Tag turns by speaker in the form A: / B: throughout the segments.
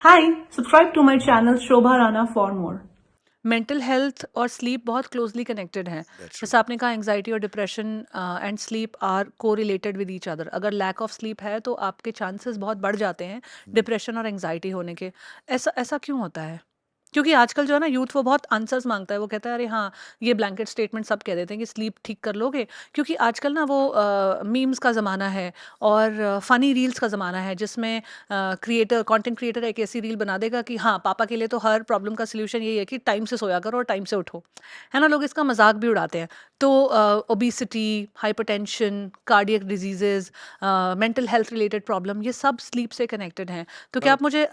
A: Hi, subscribe to my channel Shobha Rana for more.
B: Mental health और sleep बहुत closely connected हैं।
C: That's true.
B: जैसे आपने कहा एंजाइटी और डिप्रेशन एंड स्लीप आर को रिलेटेड विद ईच अदर। अगर लैक ऑफ स्लीप है तो आपके चांसेस बहुत बढ़ जाते हैं डिप्रेशन और एंजाइटी होने के। ऐसा ऐसा क्यों होता है? क्योंकि आजकल जो है ना यूथ वो बहुत आंसर्स मांगता है। वो कहता है अरे हाँ, ये ब्लैंकेट स्टेटमेंट सब कह देते हैं कि स्लीप ठीक कर लोगे। क्योंकि आजकल ना वो मीम्स का ज़माना है और फ़नी रील्स का ज़माना है, जिसमें क्रिएटर कंटेंट क्रिएटर एक ऐसी रील बना देगा कि हाँ, पापा के लिए तो हर प्रॉब्लम का सॉल्यूशन यही है कि टाइम से सोया करो और टाइम से उठो। है ना? लोग इसका मज़ाक भी उड़ाते हैं। तो obesity, hypertension, cardiac diseases, mental health related problem, ये सब स्लीप से कनेक्टेड हैं। तो क्या
C: Now,
B: आप मुझे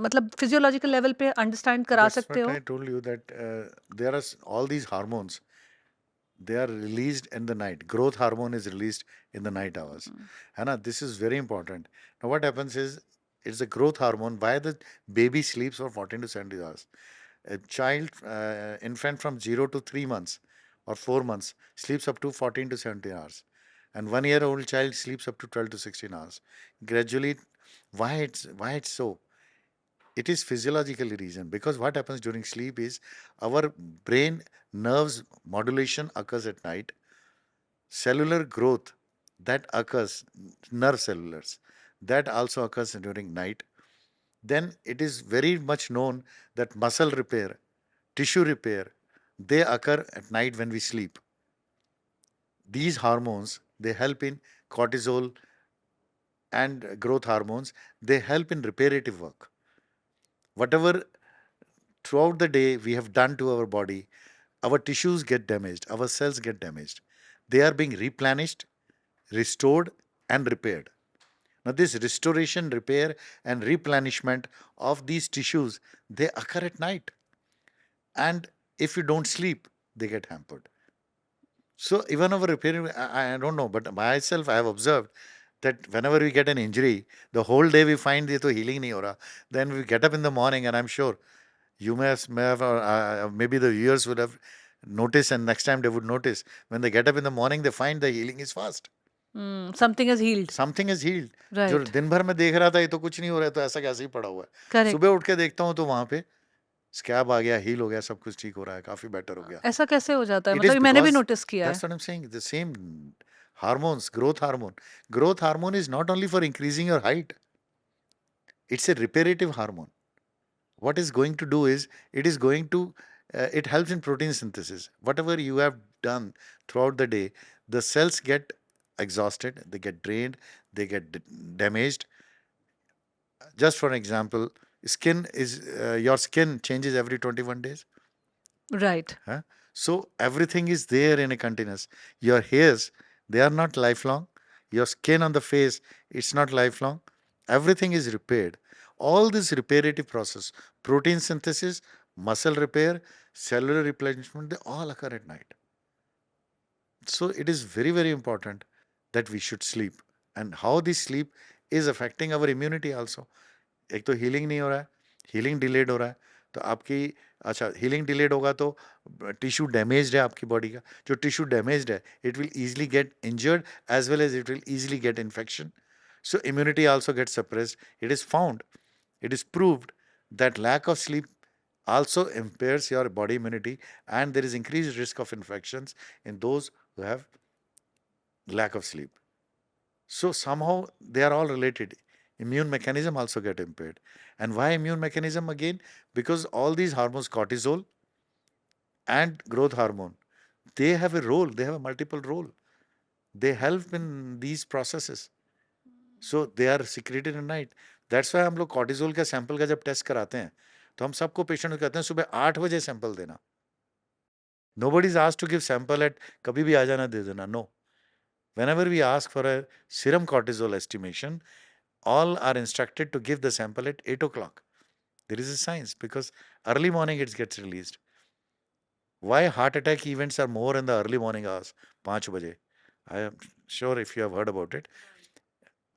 B: मतलब फिजियोलॉजिकल लेवल पे अंडरस्टैंड करा
C: that's
B: सकते
C: what
B: हो?
C: I told you that there are all these hormones. They are released in the night. Growth hormone is released in the night hours. Hannah, this is very important. Now, what happens is it's a growth hormone. Why the baby sleeps for 14 to 70 hours? A child, infant from 0 to 3 months or 4 months sleeps up to 14 to 70 hours. And 1 year old child sleeps up to 12 to 16 hours. Gradually, why it's so? It is physiologically reason because what happens during sleep is our brain nerves modulation occurs at night, cellular growth that occurs, nerve cellulars, that also occurs during night. Then it is very much known that muscle repair, tissue repair, they occur at night when we sleep. These hormones, they help in cortisol and growth hormones, they help in reparative work. Whatever throughout the day we have done to our body, our tissues get damaged, our cells get damaged. They are being replenished, restored, and repaired. Now, this restoration, repair, and replenishment of these tissues, they occur at night. And if you don't sleep, they get hampered. So even our repairing, I don't know, but myself, I have observed that whenever we get an injury, the whole day we find ये तो healing नहीं हो रहा. Then we get up in the morning, and I'm sure you may have maybe the viewers would have noticed, and next time they would notice when they get up in the morning, they find the healing is fast.
B: Something is healed.
C: Something is healed. जो
B: right.
C: दिन भर में देख रहा था ये तो कुछ नहीं हो रहा है तो ऐसा कैसे ही पड़ा हुआ है. सुबह
B: करेक्ट।
C: उठ के देखता हूँ तो वहां पे स्कैब आ गया, हील हो गया, सब कुछ ठीक हो रहा है, काफी बेटर हो गया.
B: ऐसा कैसे हो जाता है?
C: इट
B: मतलब
C: इज
B: ये मैंने भी
C: बिकॉज
B: नोटिस किया है।
C: That's what I am saying, the same hormones, growth hormone is not only for increasing your height, it's a reparative hormone. What is going to do is it is going to it helps in protein synthesis. Whatever you have done throughout the day, the cells get exhausted, they get drained, they get damaged. Just for an example, skin is your skin changes every 21 days.
B: Right.
C: Huh? So everything is there in a continuous. Your hairs, they are not lifelong. Your skin on the face, it's not lifelong. Everything is repaired. All this reparative process, protein synthesis, muscle repair, cellular replenishment, they all occur at night. So it is very, very important that we should sleep. And how this sleep is affecting our immunity also. एक तो healing नहीं हो रहा है, healing delayed हो रहा है, तो आपकी अच्छा हीलिंग डिलेड होगा तो टिश्यू डैमेज्ड है आपकी बॉडी का, जो टिश्यू डैमेज्ड है it will easily get injured as well as it will easily get infection. So immunity also gets suppressed. It is found, it is proved that lack of sleep also impairs your body immunity, and there is increased risk of infections in those who have lack of sleep. So somehow they are all related. Immune mechanism also get impaired. And why immune mechanism again? Because all these hormones, cortisol and growth hormone, they have a role, they have a multiple role. They help in these processes. So they are secreted at night. That's why हम लोग cortisol का sample का जब test कराते हैं तो हम सबको पेशेंट को कहते हैं सुबह 8 बजे सैंपल देना. Nobody is asked to give sample at कभी भी आ जाना दे देना. No. Whenever we ask for a serum cortisol estimation, all are instructed to give the sample at 8 o'clock. There is a science because early morning it gets released. Why heart attack events are more in the early morning hours? 5 baje. I am sure if you have heard about it.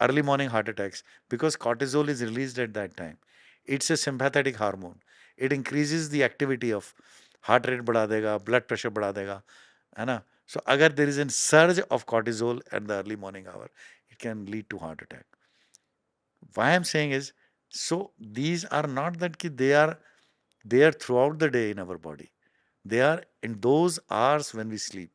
C: Early morning heart attacks because cortisol is released at that time. It's a sympathetic hormone. It increases the activity of heart rate बढ़ा देगा, blood pressure बढ़ा देगा, है ना? So अगर there is a surge of cortisol at the early morning hour, it can lead to heart attack. Why I'm saying is So these are not that they are there throughout the day in our body. They are in those hours when we sleep.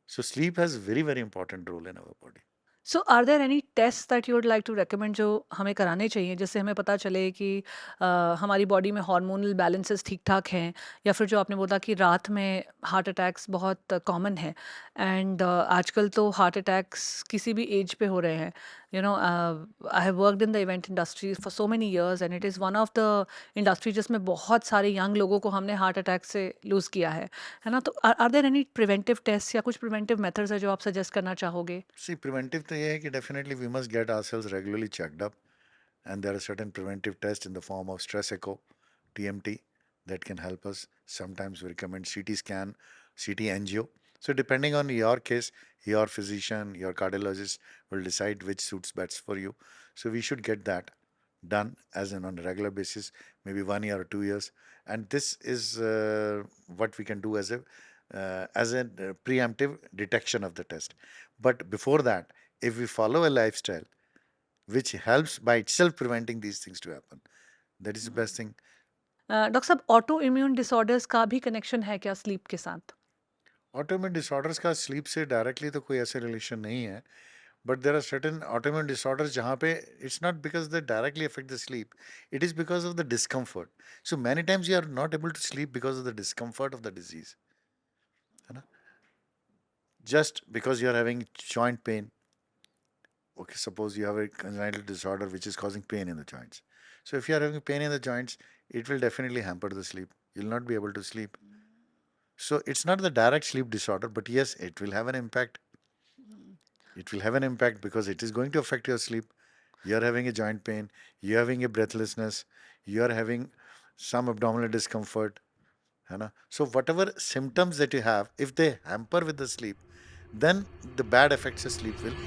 C: So sleep has very, very important role in our body.
B: So are there any test that you would like to recommend जो हमें कराने चाहिए जिससे हमें पता चले कि हमारी बॉडी में हार्मोनल बैलेंसेस ठीक ठाक हैं, या फिर जो आपने बोला कि रात में हार्ट अटैक्स बहुत कॉमन है, एंड आजकल तो हार्ट अटैक्स किसी भी एज पे हो रहे हैं. I have worked in the event industry for so many years and it is one of the industry जिसमें बहुत सारे यंग लोगों को हमने हार्ट अटैक से लूज़ किया है ना? तो are there any preventive test या कुछ प्रिवेंटिव मेथड्स है जो आप सजेस्ट करना चाहोगे?
C: See, preventive तो ये है कि definitely we must get ourselves regularly checked up, and there are certain preventive tests in the form of stress echo, TMT, that can help us. Sometimes we recommend CT scan, CT angio. So depending on your case, your physician, your cardiologist will decide which suits best for you. So we should get that done as in on a regular basis, maybe 1 year or 2 years. And this is what we can do as a preemptive detection of the test. But before that, if we follow a lifestyle which helps by itself preventing these things to happen, that is the best thing.
B: Doctor साहब, autoimmune disorders का भी connection है क्या sleep के साथ?
C: Autoimmune disorders का sleep से directly तो कोई ऐसे रिलेशन नहीं है, but there are certain autoimmune disorders जहाँ पे it's not because they directly affect the sleep, it is because of the discomfort. So many times you are not able to sleep because of the discomfort of the disease, है ना? Just because you are having joint pain. Okay, suppose you have a congenital disorder which is causing pain in the joints. So if you are having pain in the joints, it will definitely hamper the sleep. You'll not be able to sleep. So it's not the direct sleep disorder, but yes, it will have an impact. It will have an impact because it is going to affect your sleep. You're having a joint pain, you're having a breathlessness, you're having some abdominal discomfort. है ना? So whatever symptoms that you have, if they hamper with the sleep, then the bad effects of sleep will